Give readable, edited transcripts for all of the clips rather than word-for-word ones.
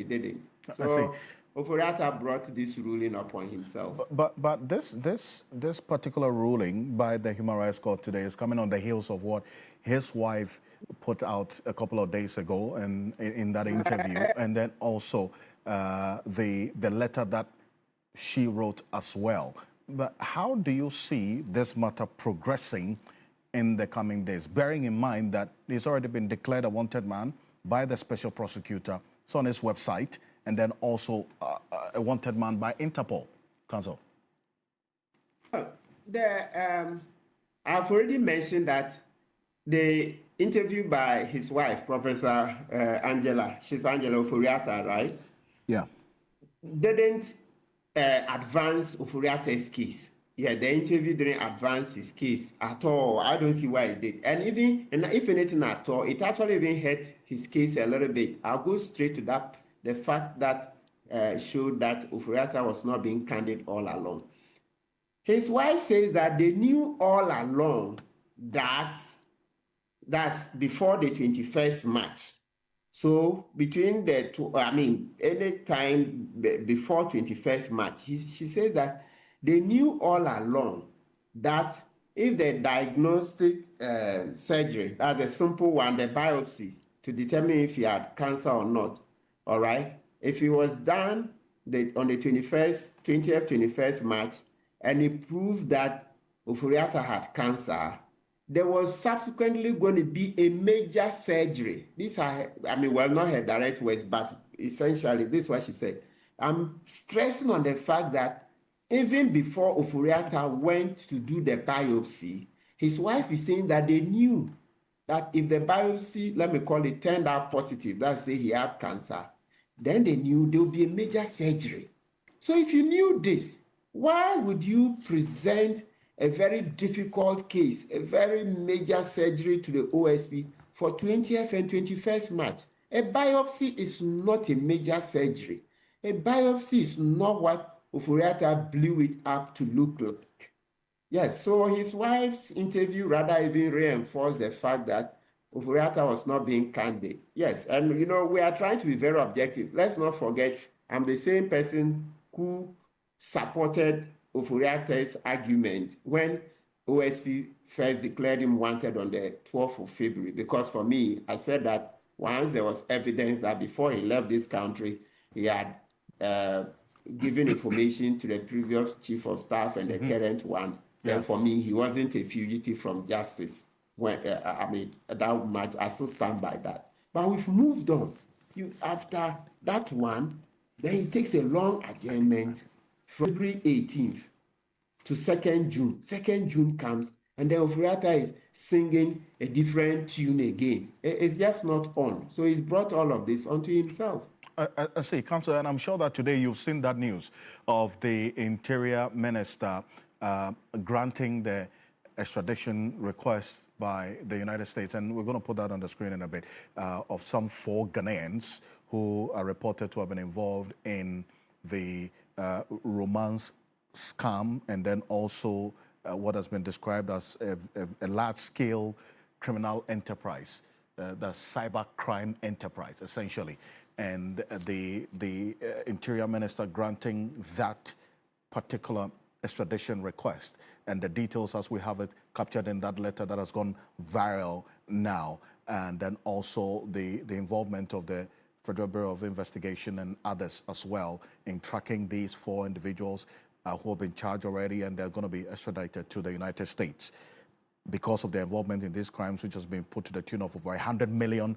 didn't. I see. So Oforiatta brought this ruling upon himself. But this particular ruling by the Human Rights Court today is coming on the heels of what his wife put out a couple of days ago and in that interview, and then also the letter that she wrote as well. But how do you see this matter progressing in the coming days, bearing in mind that he's already been declared a wanted man by the special prosecutor? It's on his website, and then also a wanted man by Interpol. Counsel. I've already mentioned that the interview by his wife, Professor Angela, she's Angela Oforiatta, right? Yeah. Didn't advance Oforiatta's case. Yeah, the interview didn't advance his case at all. I don't see why it did. And if anything at all, it actually even hurt his case a little bit. I'll go straight to that. The fact that showed that Oforiatta was not being candid all along. His wife says that they knew all along that that's before the 21st March. So between the two, any time before 21st March, she says that they knew all along that if the diagnostic surgery, that's a simple one, the biopsy, to determine if he had cancer or not, all right, if it was done on the 20th, 21st March, and it proved that Oforiatta had cancer, there was subsequently going to be a major surgery. These are, not her direct words, but essentially, this is what she said. I'm stressing on the fact that even before Oforiatta went to do the biopsy, his wife is saying that they knew that if the biopsy, let me call it, turned out positive, that's say he had cancer, then they knew there would be a major surgery. So if you knew this, why would you present a very difficult case, a very major surgery to the OSP for 20th and 21st March? A biopsy is not a major surgery. A biopsy is not what Oforiatta blew it up to look like. Yes, so his wife's interview rather even reinforced the fact that Oforiatta was not being candid. Yes, and we are trying to be very objective. Let's not forget, I'm the same person who supported Oforiatta's argument when OSP first declared him wanted on the 12th of February. Because for me, I said that once there was evidence that before he left this country, he had given information to the previous chief of staff and the current one, then for me, he wasn't a fugitive from justice. When that much, I still stand by that. But we've moved on. After that one, then it takes a long adjournment from February 18th to 2nd June. 2nd June comes, and then Oforiatta is singing a different tune again. It's just not on. So he's brought all of this onto himself. I see, Counsel, and I'm sure that today you've seen that news of the Interior Minister granting the extradition request by the United States, and we're going to put that on the screen in a bit, of some 4 Ghanaians who are reported to have been involved in the romance scam, and then also what has been described as a large-scale criminal enterprise, the cyber crime enterprise, essentially. And the Interior Minister granting that particular extradition request, and the details as we have it captured in that letter that has gone viral now, and then also the involvement of the Federal Bureau of Investigation and others as well in tracking these 4 individuals who have been charged already, and they're going to be extradited to the United States because of their involvement in these crimes, which has been put to the tune of over $100 million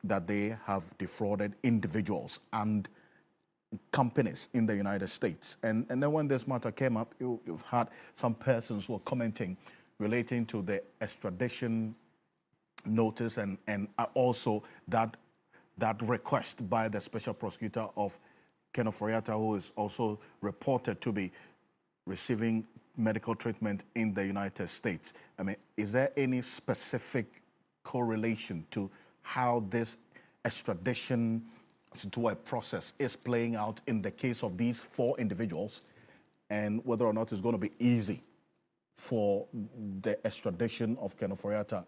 that they have defrauded individuals and companies in the United States. And then when this matter came up, you've had some persons who are commenting relating to the extradition notice and also that request by the special prosecutor of Ken Oforiatta, who is also reported to be receiving medical treatment in the United States. I mean, is there any specific correlation to how this extradition to a process is playing out in the case of these 4 individuals, and whether or not it's going to be easy for the extradition of Ken Oforiatta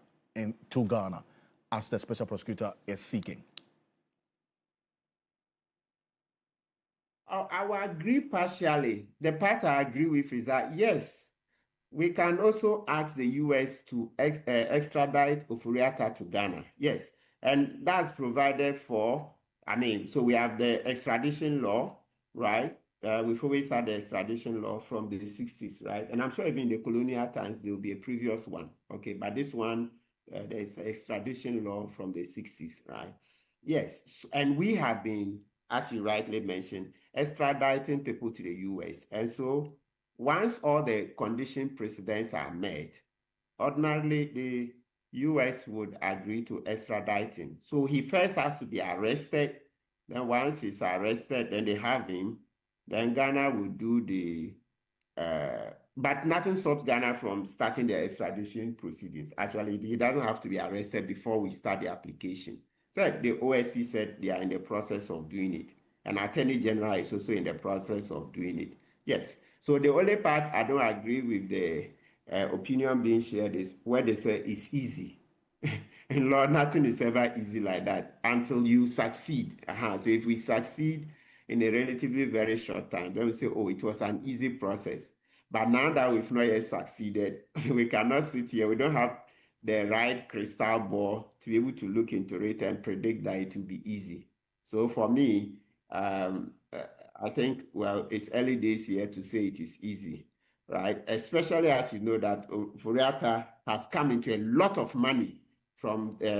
to Ghana as the special prosecutor is seeking? I will agree partially. The part I agree with is that, yes, we can also ask the US to extradite Ofuriatta to Ghana. Yes, and that's provided for, I mean, so we have the extradition law, right? We've always had the extradition law from the 60s, right? And I'm sure even in the colonial times, there will be a previous one, okay? But this one, there's extradition law from the 60s, right? Yes, and we have been, as you rightly mentioned, extraditing people to the US. And so once all the condition precedents are met, ordinarily the US would agree to extradite him. So he first has to be arrested. Then once he's arrested, then they have him. Then Ghana will do the but nothing stops Ghana from starting the extradition proceedings. Actually, he doesn't have to be arrested before we start the application. So the OSP said they are in the process of doing it. And Attorney General is also in the process of doing it. Yes. So the only part I don't agree with the opinion being shared is where they say it's easy. In law, nothing is ever easy like that until you succeed. So if we succeed in a relatively very short time, then we say, oh, it was an easy process. But now that we've not yet succeeded, we cannot sit here. We don't have the right crystal ball to be able to look into it and predict that it will be easy. So for me, I think, well, it's early days here to say it is easy, right? Especially as you know that Furiata has come into a lot of money from the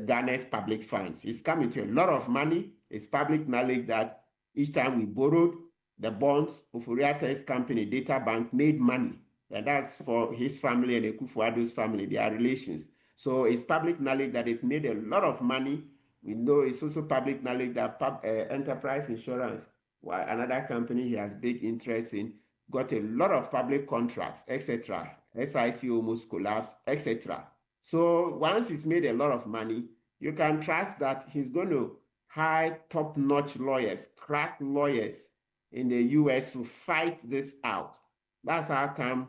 Ghana's public funds. It's come into a lot of money. It's public knowledge that each time we borrowed the bonds, Ofuriata's company, Data Bank, made money. And that's for his family and Akufo-Addo's family, their relations. So it's public knowledge that they've made a lot of money. We know it's also public knowledge that Enterprise Insurance, another company he has big interest in, got a lot of public contracts, etc. SIC almost collapsed, etc. So once he's made a lot of money, you can trust that he's going to hire top-notch lawyers, crack lawyers in the US to fight this out. That's how come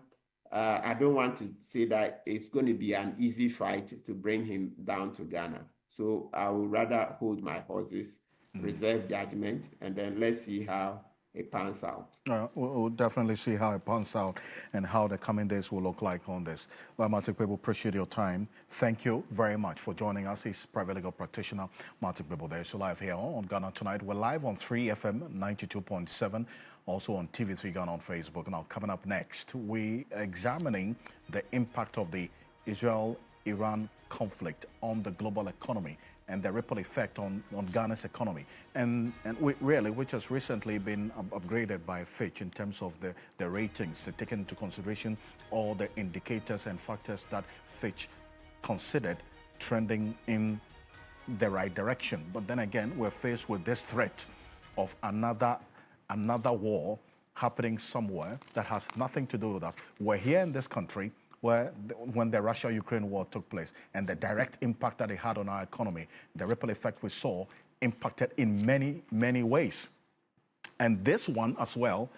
I don't want to say that it's going to be an easy fight to bring him down to Ghana. So I would rather hold my horses, reserve judgment, and then let's see how it pans out. We'll definitely see how it pans out and how the coming days will look like on this. Well, Martin People, appreciate your time. Thank you very much for joining us. He's private legal practitioner, Martin People. There's live here on Ghana Tonight. We're live on 3FM 92.7, also on TV3 Ghana on Facebook. Now, coming up next, we examining the impact of the Israel-Iran conflict on the global economy and the ripple effect on Ghana's economy. And which has recently been upgraded by Fitch in terms of the ratings, taking into consideration all the indicators and factors that Fitch considered trending in the right direction. But then again, we're faced with this threat of another war happening somewhere that has nothing to do with us. We're here in this country, when the Russia-Ukraine war took place and the direct impact that it had on our economy, the ripple effect we saw impacted in many, many ways. And this one as well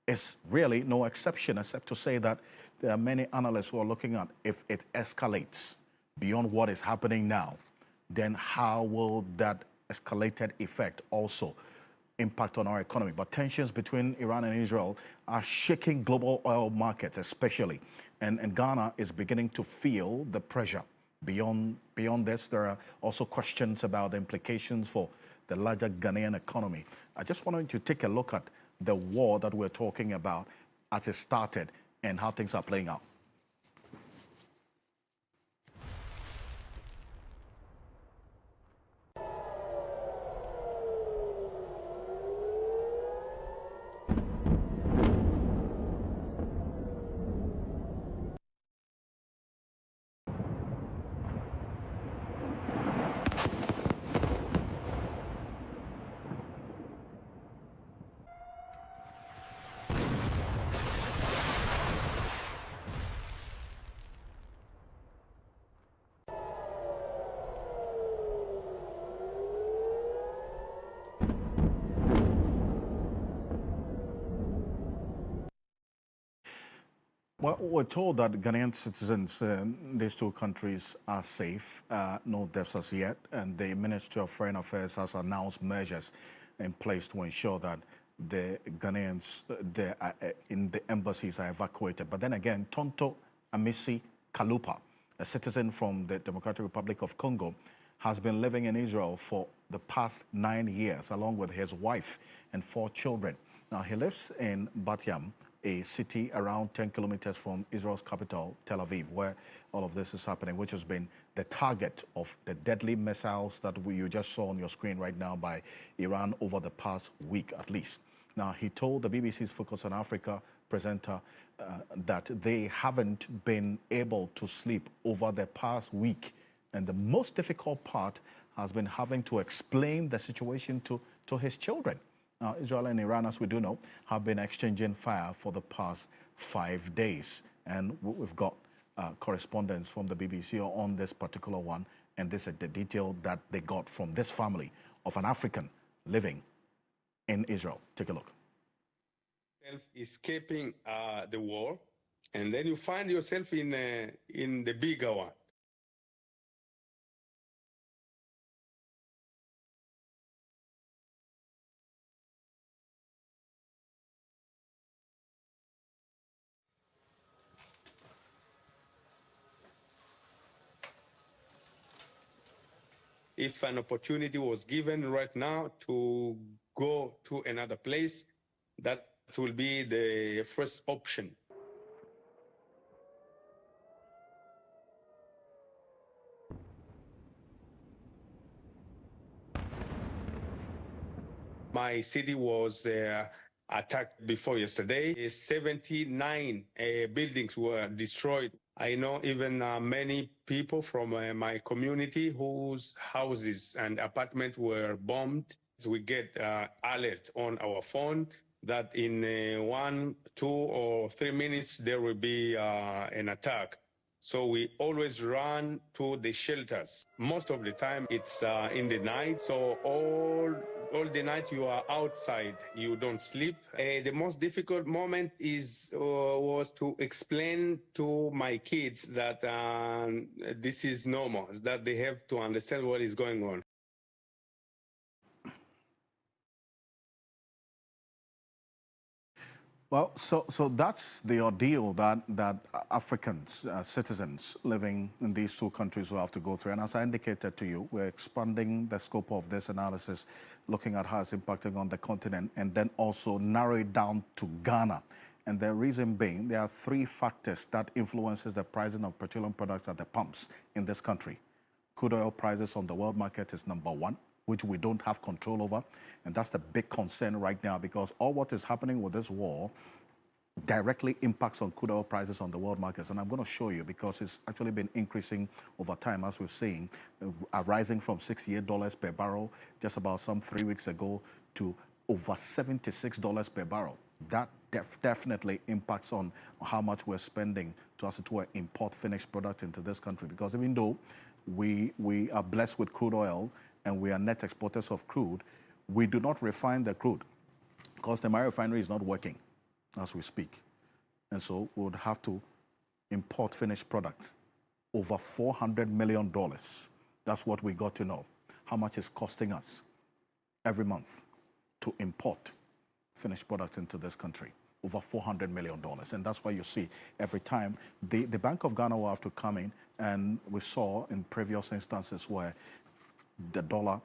is really no exception, except to say that there are many analysts who are looking at if it escalates beyond what is happening now, then how will that escalated effect also impact on our economy? But tensions between Iran and Israel are shaking global oil markets especially. And Ghana is beginning to feel the pressure. Beyond this, there are also questions about the implications for the larger Ghanaian economy. I just wanted to take a look at the war that we're talking about as it started and how things are playing out. Well, we're told that Ghanaian citizens in these two countries are safe, no deaths as yet, and the Ministry of Foreign Affairs has announced measures in place to ensure that the Ghanaians in the embassies are evacuated. But then again, Tonto Amisi Kalupa, a citizen from the Democratic Republic of Congo, has been living in Israel for the past 9 years, along with his wife and 4 children. Now, he lives in Bat Yam, a city around 10 kilometers from Israel's capital, Tel Aviv, where all of this is happening, which has been the target of the deadly missiles that you just saw on your screen right now by Iran over the past week at least. Now, he told the BBC's Focus on Africa presenter that they haven't been able to sleep over the past week. And the most difficult part has been having to explain the situation to his children. Now, Israel and Iran, as we do know, have been exchanging fire for the past 5 days. And we've got correspondence from the BBC on this particular one. And this is the detail that they got from this family of an African living in Israel. Take a look. Escaping the war, and then you find yourself in the bigger one. If an opportunity was given right now to go to another place, that will be the first option. My city was attacked before yesterday. 79 buildings were destroyed. I know even many people from my community whose houses and apartments were bombed. So we get alert on our phone that in 1, 2, or 3 minutes there will be an attack. So we always run to the shelters. Most of the time it's in the night. So all the night you are outside, you don't sleep. The most difficult moment was to explain to my kids that this is normal, that they have to understand what is going on. Well, so that's the ordeal that Africans, citizens living in these two countries will have to go through. And as I indicated to you, we're expanding the scope of this analysis, looking at how it's impacting on the continent, and then also narrow it down to Ghana. And the reason being, there are 3 factors that influences the pricing of petroleum products at the pumps in this country. Crude oil prices on the world market is number 1, which we don't have control over. And that's the big concern right now, because all what is happening with this war directly impacts on crude oil prices on the world markets. And I'm going to show you, because it's actually been increasing over time, as we've seen, rising from $68 per barrel just about some 3 weeks ago to over $76 per barrel. That definitely impacts on how much we're spending to import finished product into this country. Because even though we are blessed with crude oil and we are net exporters of crude, we do not refine the crude because the refinery is not working as we speak. And so we would have to import finished products over $400 million. That's what we got to know, how much it's costing us every month to import finished products into this country, over $400 million. And that's why you see every time the Bank of Ghana will have to come in, and we saw in previous instances where the dollar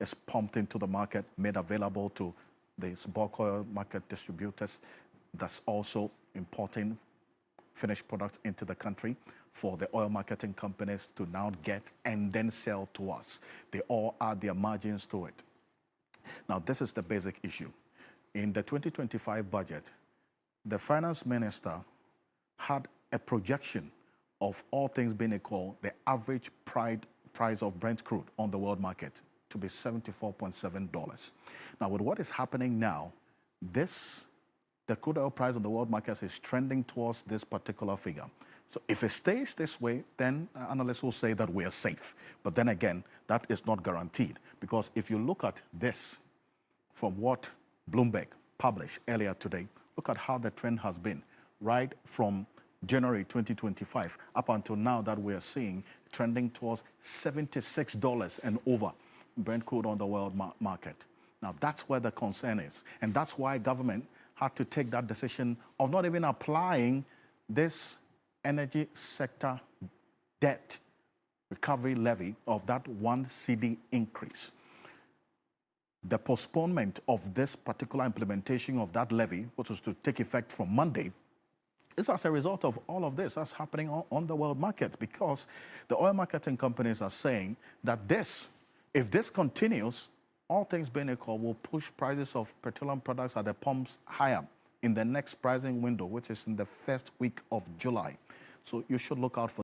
is pumped into the market, made available to the bulk oil market distributors that's also importing finished products into the country for the oil marketing companies to now get and then sell to us. They all add their margins to it. Now, this is the basic issue. In the 2025 budget, the finance minister had a projection of all things being equal, the average price of Brent crude on the world market to be $74.7. Now, with what is happening now, the crude oil price on the world market is trending towards this particular figure. So if it stays this way, then analysts will say that we are safe. But then again, that is not guaranteed, because if you look at this from what Bloomberg published earlier today, look at how the trend has been right from January 2025, up until now that we are seeing trending towards $76 and over Brent crude on the world market. Now, that's where the concern is. And that's why government had to take that decision of not even applying this energy sector debt recovery levy of that 1 cedi increase. The postponement of this particular implementation of that levy, which was to take effect from Monday, is as a result of all of this that's happening on the world market, because the oil marketing companies are saying that this, if this continues, all things being equal, will push prices of petroleum products at the pumps higher in the next pricing window, which is in the first week of July. So you should look out for